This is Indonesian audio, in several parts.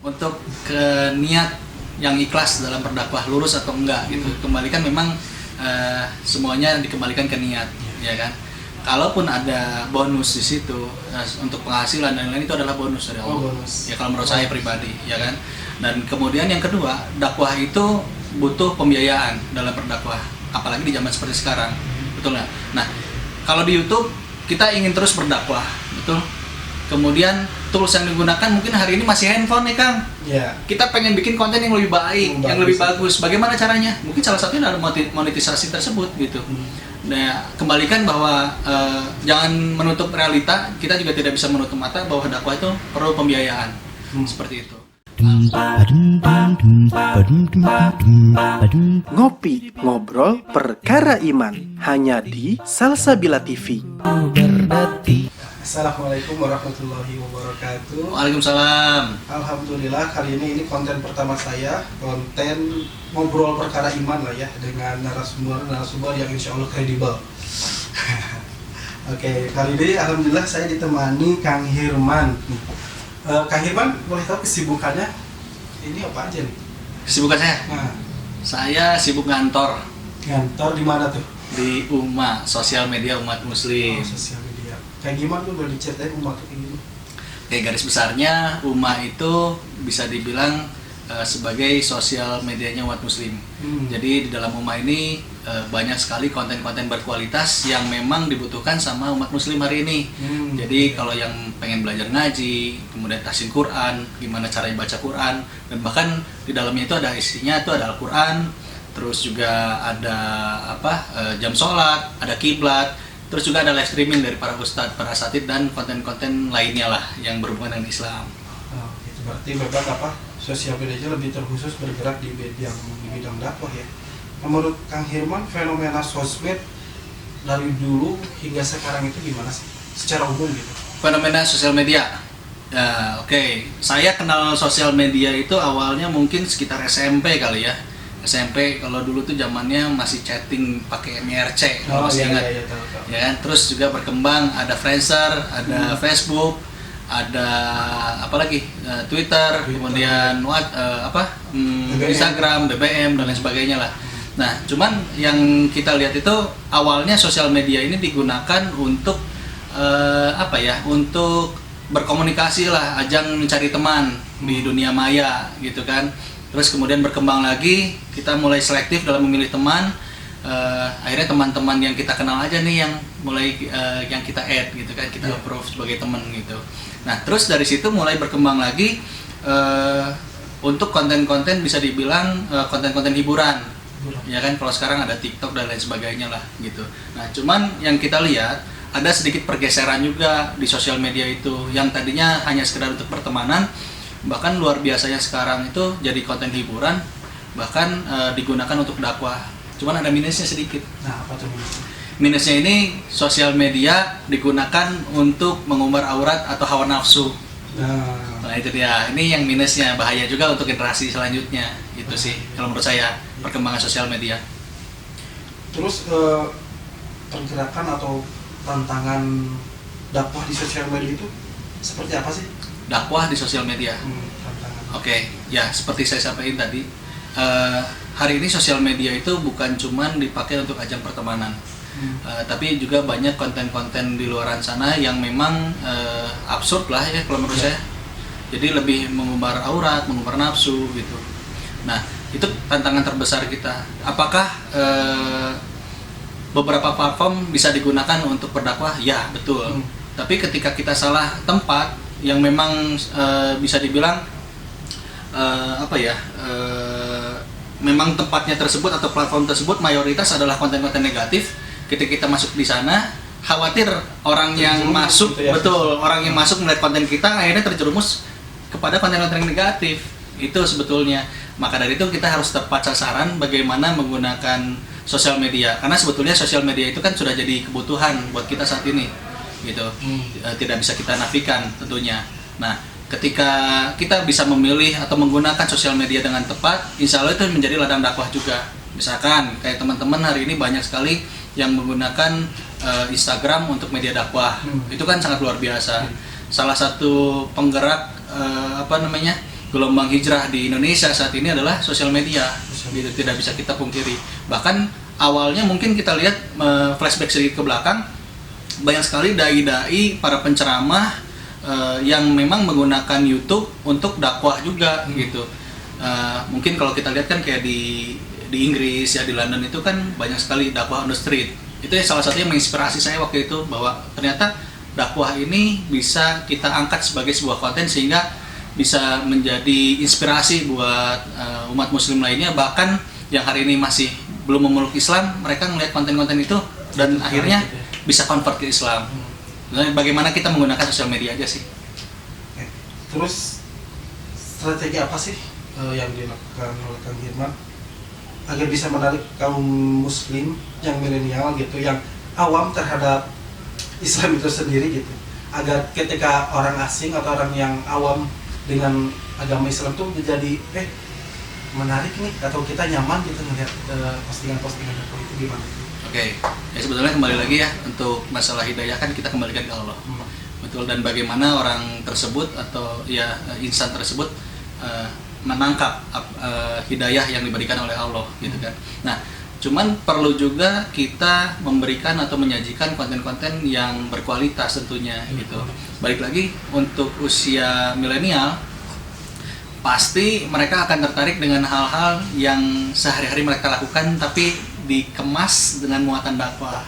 untuk ke niat yang ikhlas dalam berdakwah, lurus atau enggak gitu. Kembalikan memang semuanya dikembalikan ke niat, ya kan. Kalaupun ada bonus di situ untuk penghasilan dan lain-lain, itu adalah bonus dari Allah. Bonus. Ya kalau menurut saya pribadi, ya kan. Dan kemudian yang kedua, dakwah itu butuh pembiayaan dalam berdakwah, apalagi di zaman seperti sekarang, betul nggak? Nah, kalau di YouTube kita ingin terus berdakwah, betul. Kemudian tools yang digunakan mungkin hari ini masih handphone nih Kang. Ya. Kita pengen bikin konten yang lebih baik, yang lebih bagus. Bagaimana caranya? Mungkin salah satunya adalah monetisasi tersebut gitu. Nah, kembalikan bahwa jangan menutup realita. Kita juga tidak bisa menutup mata bahwa dakwah itu perlu pembiayaan. Seperti itu. Ngopi, ngobrol, perkara iman. Hanya di Salsabila TV. Assalamualaikum warahmatullahi wabarakatuh. Waalaikumsalam. Alhamdulillah, kali ini konten pertama saya, konten ngobrol perkara iman lah ya, dengan narasumber yang insya Allah kredibel. Oke, kali ini alhamdulillah saya ditemani Kang Hirman. Kang Hirman, boleh tahu kesibukannya ini apa aja nih? Kesibukan saya? Nah, Saya sibuk ngantor ngantor di mana tuh? di UMA, sosial media umat muslim. Sosial media. Kayak gimana tuh, boleh diceritain umat kayak gini? Kayak garis besarnya, UMA itu bisa dibilang sebagai sosial medianya umat muslim. Jadi di dalam UMA ini banyak sekali konten-konten berkualitas yang memang dibutuhkan sama umat muslim hari ini. Jadi kalau yang pengen belajar ngaji, kemudian tahsin Quran, gimana caranya baca Quran, dan bahkan di dalamnya itu ada isinya, itu ada Al-Quran, terus juga ada jam sholat, ada kiblat, terus juga ada live streaming dari para ustadz, para asatidz, dan konten-konten lainnya lah yang berhubungan dengan Islam. Oh, itu berarti memang sosial media lebih terkhusus bergerak di bidang dakwah ya. Menurut Kang Hirman, fenomena sosmed dari dulu hingga sekarang itu gimana sih? Secara umum gitu. Fenomena sosial media. Oke. Saya kenal sosial media itu awalnya mungkin sekitar SMP kali ya. SMP kalau dulu tuh zamannya masih chatting pakai MIRC, kalau masih ingat. Tahu. Ya kan? Terus juga berkembang ada Friendster, ada Facebook, ada apa lagi? Twitter, kemudian Instagram, BBM dan lain sebagainya lah. Nah, cuman yang kita lihat itu awalnya sosial media ini digunakan untuk untuk berkomunikasi lah, ajang mencari teman di dunia maya gitu kan. Terus kemudian berkembang lagi, kita mulai selektif dalam memilih teman. Akhirnya teman-teman yang kita kenal aja nih yang mulai yang kita add gitu kan, kita approve sebagai teman gitu. Nah, terus dari situ mulai berkembang lagi untuk konten-konten bisa dibilang konten-konten hiburan. Ya kan, kalau sekarang ada TikTok dan lain sebagainya lah gitu. Nah, cuman yang kita lihat ada sedikit pergeseran juga di sosial media itu, yang tadinya hanya sekedar untuk pertemanan, bahkan luar biasanya sekarang itu jadi konten hiburan, bahkan digunakan untuk dakwah. Cuman ada minusnya sedikit. Nah, apa tuh minusnya? Minusnya ini sosial media digunakan untuk mengumbar aurat atau hawa nafsu. Nah itu dia, ini yang minusnya, bahaya juga untuk generasi selanjutnya. Itu sih kalau menurut saya perkembangan sosial media. Terus pergerakan atau tantangan dakwah di sosial media itu seperti apa sih? Dakwah di sosial media. Oke, ya seperti saya sampaikan tadi, hari ini sosial media itu bukan cuman dipakai untuk ajang pertemanan, tapi juga banyak konten-konten di luaran sana yang memang absurd lah ya kalau menurut saya. Jadi lebih mengumbar aurat, mengumbar nafsu gitu. Nah, itu tantangan terbesar kita. Apakah beberapa platform bisa digunakan untuk berdakwah? Ya, betul. Tapi ketika kita salah tempat, yang memang bisa dibilang memang tempatnya tersebut atau platform tersebut mayoritas adalah konten-konten negatif. Ketika kita masuk di sana, khawatir orang yang masuk gitu ya, betul, orang yang masuk melihat konten kita akhirnya terjerumus kepada konten-konten negatif. Itu sebetulnya. Maka dari itu kita harus tepat sasaran bagaimana menggunakan sosial media, karena sebetulnya sosial media itu kan sudah jadi kebutuhan buat kita saat ini gitu. Tidak bisa kita nafikan tentunya. Nah, ketika kita bisa memilih atau menggunakan sosial media dengan tepat, insya Allah itu menjadi ladang dakwah juga. Misalkan kayak teman-teman hari ini banyak sekali yang menggunakan Instagram untuk media dakwah. Itu kan sangat luar biasa. Salah satu penggerak gelombang hijrah di Indonesia saat ini adalah sosial media, gitu, tidak bisa kita pungkiri. Bahkan awalnya mungkin kita lihat flashback sedikit ke belakang, banyak sekali dai-dai, para penceramah yang memang menggunakan YouTube untuk dakwah juga gitu. Mungkin kalau kita lihat kan kayak di Inggris ya, di London itu kan banyak sekali dakwah on the street. Itu salah satunya menginspirasi saya waktu itu, bahwa ternyata dakwah ini bisa kita angkat sebagai sebuah konten sehingga bisa menjadi inspirasi buat umat muslim lainnya, bahkan yang hari ini masih belum memeluk Islam, mereka melihat konten-konten itu dan akhirnya bisa convert ke Islam. Bagaimana kita menggunakan sosial media aja sih. Terus strategi apa sih yang dilakukan oleh Kang Hirman agar bisa menarik kaum muslim yang milenial gitu, yang awam terhadap Islam itu sendiri gitu, agar ketika orang asing atau orang yang awam dengan agama Islam tuh menjadi menarik nih, atau kita nyaman gitu melihat postingan-postingan itu gimana? Oke, ya sebetulnya kembali lagi ya, untuk masalah hidayah kan kita kembalikan ke Allah. Betul, dan bagaimana orang tersebut atau ya insan tersebut menangkap hidayah yang diberikan oleh Allah gitu kan. Nah, cuman perlu juga kita memberikan atau menyajikan konten-konten yang berkualitas tentunya gitu. Balik lagi untuk usia milenial, pasti mereka akan tertarik dengan hal-hal yang sehari-hari mereka lakukan tapi dikemas dengan muatan dakwah.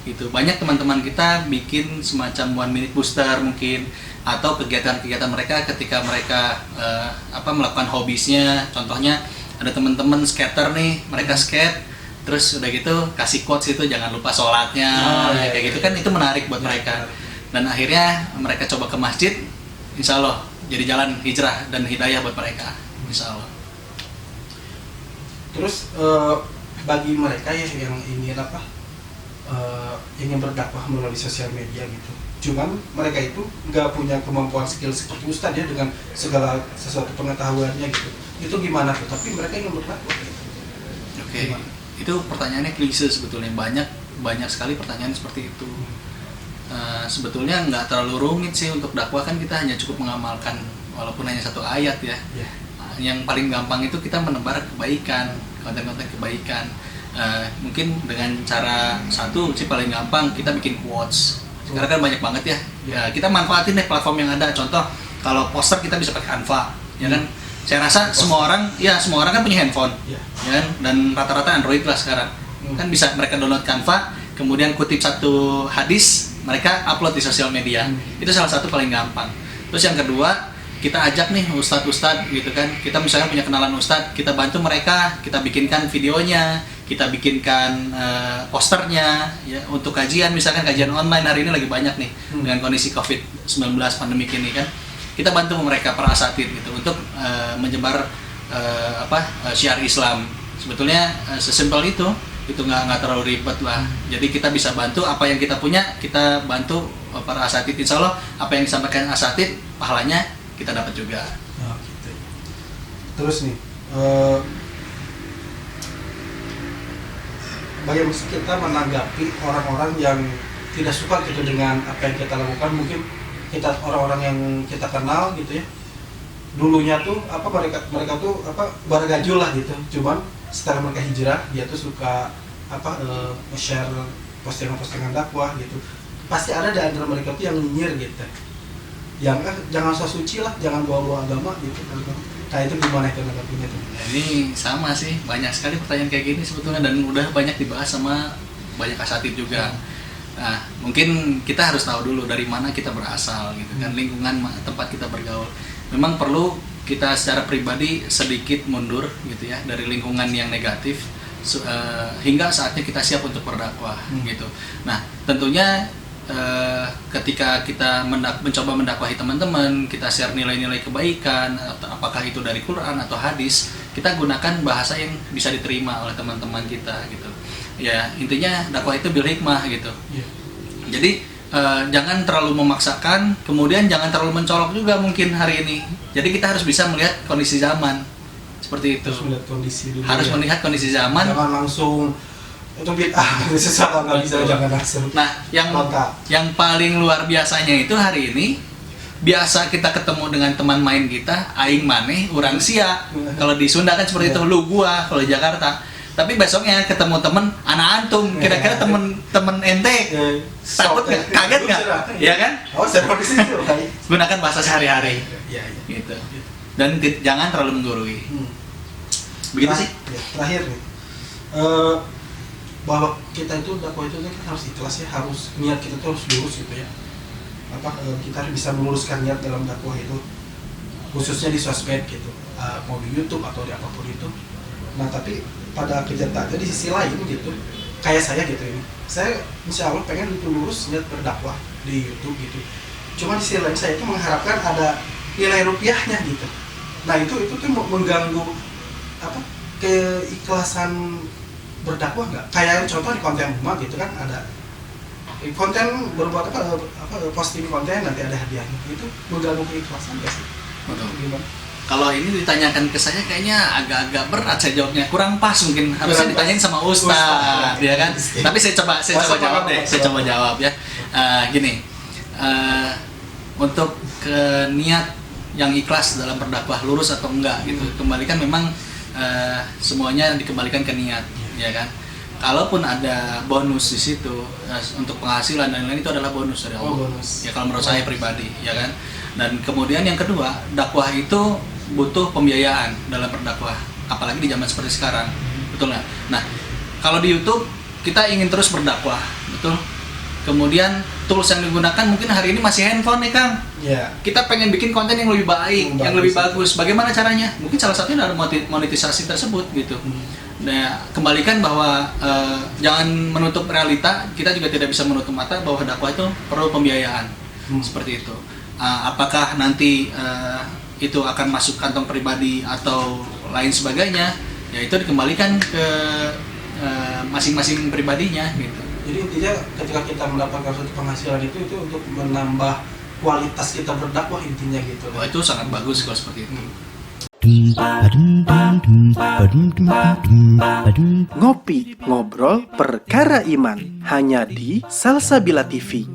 Gitu. Banyak teman-teman kita bikin semacam 1 minute booster mungkin, atau kegiatan-kegiatan mereka ketika mereka melakukan hobisnya. Contohnya ada teman-teman skater nih, mereka skate terus udah gitu kasih quotes itu, jangan lupa sholatnya, kayak gitu kan, itu menarik buat mereka. Dan akhirnya mereka coba ke masjid, insya Allah jadi jalan hijrah dan hidayah buat mereka, insya Allah. Terus bagi mereka yang ingin ingin berdakwah melalui sosial media gitu, cuman mereka itu nggak punya kemampuan skill seperti Ustadz ya, dengan segala sesuatu pengetahuannya gitu, itu gimana tuh? Tapi mereka ingin berdakwah gitu. Oke. Itu pertanyaannya klise sebetulnya, banyak sekali pertanyaan seperti itu. Sebetulnya nggak terlalu rumit sih untuk dakwah, kan kita hanya cukup mengamalkan walaupun hanya 1 ayat ya. Yang paling gampang itu kita menebar kebaikan, konten-konten kebaikan. Mungkin dengan cara satu sih paling gampang, kita bikin quotes. Sekarang kan banyak banget ya. Kita manfaatin deh platform yang ada. Contoh kalau poster kita bisa pakai Canva, ya kan. Saya rasa semua orang kan punya handphone, ya kan? Dan rata-rata Android lah sekarang. Kan bisa mereka download Canva, kemudian kutip satu hadis, mereka upload di sosial media. Itu salah satu paling gampang. Terus yang kedua, kita ajak nih ustadz gitu kan. Kita misalnya punya kenalan ustadz, kita bantu mereka, kita bikinkan videonya, kita bikinkan posternya ya, untuk kajian, misalkan kajian online hari ini lagi banyak nih dengan kondisi COVID-19 pandemi ini kan. Kita bantu mereka, para asatid gitu, untuk menyebar syiar Islam. Sebetulnya sesimpel itu nggak terlalu ribet lah. Jadi kita bisa bantu apa yang kita punya, kita bantu para asatid. Insya Allah apa yang disampaikan asatid, pahalanya kita dapat juga. Gitu. Terus nih, bagaimana kita menanggapi orang-orang yang tidak suka gitu dengan apa yang kita lakukan? Mungkin kita orang-orang yang kita kenal gitu ya, dulunya tuh mereka tuh baragajul lah gitu, cuman setelah mereka hijrah dia tuh suka share postingan-postingan dakwah gitu. Pasti ada di antara mereka tuh yang nyinyir gitu, yang jangan so suci lah, jangan bawa-bawa agama gitu. Nah itu gimana itu nanggapinnya tuh? Ini sama sih, banyak sekali pertanyaan kayak gini sebetulnya, dan udah banyak dibahas sama banyak asatid juga. Nah, mungkin kita harus tahu dulu dari mana kita berasal gitu kan, lingkungan tempat kita bergaul. Memang perlu kita secara pribadi sedikit mundur gitu ya dari lingkungan yang negatif hingga saatnya kita siap untuk berdakwah gitu. Nah, tentunya ketika kita mencoba mendakwahi teman-teman, kita share nilai-nilai kebaikan, apakah itu dari Quran atau hadis, kita gunakan bahasa yang bisa diterima oleh teman-teman kita gitu. Ya intinya dakwah itu bil hikmah gitu. Jadi jangan terlalu memaksakan, kemudian jangan terlalu mencolok juga mungkin hari ini. Jadi kita harus bisa melihat kondisi zaman seperti itu. Harus melihat kondisi dulu. Harus melihat kondisi zaman. Jangan langsung itu sesuatu nggak bisa, jangan langsung. Nah yang paling luar biasanya itu hari ini biasa kita ketemu dengan teman main kita, aing maneh, urang sia. Kalau di Sunda kan seperti itu, lu gua kalau di Jakarta. Tapi besoknya ketemu temen anak antum, kira-kira temen ente takut nggak, kaget nggak, ya kan? Oh, seperti itu. Gunakan bahasa sehari-hari, Iya. gitu. Dan jangan terlalu menggurui. Begitu sih. Ya, terakhir nih, bahwa kita itu dakwah itu kan harus ikhlas ya, harus niat kita tuh harus lurus gitu ya. Kita harus bisa meluruskan niat dalam dakwah itu, khususnya di sosmed gitu, mau di YouTube atau di apapun itu. Nah tapi pada kenyataannya di sisi lain gitu, kayak saya gitu ini, saya insya Allah pengen itu lurus niat berdakwah di YouTube gitu. Cuma di sisi lain saya itu mengharapkan ada nilai rupiahnya gitu. Nah itu tuh mengganggu keikhlasan berdakwah nggak? Kayak contoh di konten rumah gitu kan, ada konten berbuat posting konten nanti ada hadiahnya, itu mengganggu keikhlasan nggak sih? Betul. Gimana? Kalau ini ditanyakan ke saya kayaknya agak-agak berat saya jawabnya, kurang pas mungkin, harusnya ditanyain sama Ustaz, ya kan? Tapi saya coba jawab deh, saya coba jawab ya. Gini, untuk ke niat yang ikhlas dalam berdakwah, lurus atau enggak gitu, kembalikan memang semuanya dikembalikan ke niat, ya kan? Kalaupun ada bonus di situ untuk penghasilan dan lain-lain, itu adalah bonus dari Allah. Bonus. Ya kalau menurut saya pribadi, ya kan? Dan kemudian yang kedua, dakwah itu butuh pembiayaan dalam berdakwah, apalagi di zaman seperti sekarang, betul nggak? Nah, kalau di YouTube kita ingin terus berdakwah, betul? Kemudian tools yang digunakan mungkin hari ini masih handphone nih Kang. Ya. Kita pengen bikin konten yang lebih baik, yang lebih bagus. Bagaimana caranya? Mungkin salah satunya adalah monetisasi tersebut gitu. Nah, kembalikan bahwa jangan menutup realita. Kita juga tidak bisa menutup mata bahwa dakwah itu perlu pembiayaan, seperti itu. Apakah nanti itu akan masuk kantong pribadi atau lain sebagainya? Ya itu dikembalikan ke masing-masing pribadinya gitu. Jadi intinya ketika kita mendapatkan suatu penghasilan itu untuk menambah kualitas kita berdakwah intinya gitu. Oh, itu sangat bagus kalau seperti itu. Ngopi, ngobrol, perkara iman. Hanya di Salsabila TV.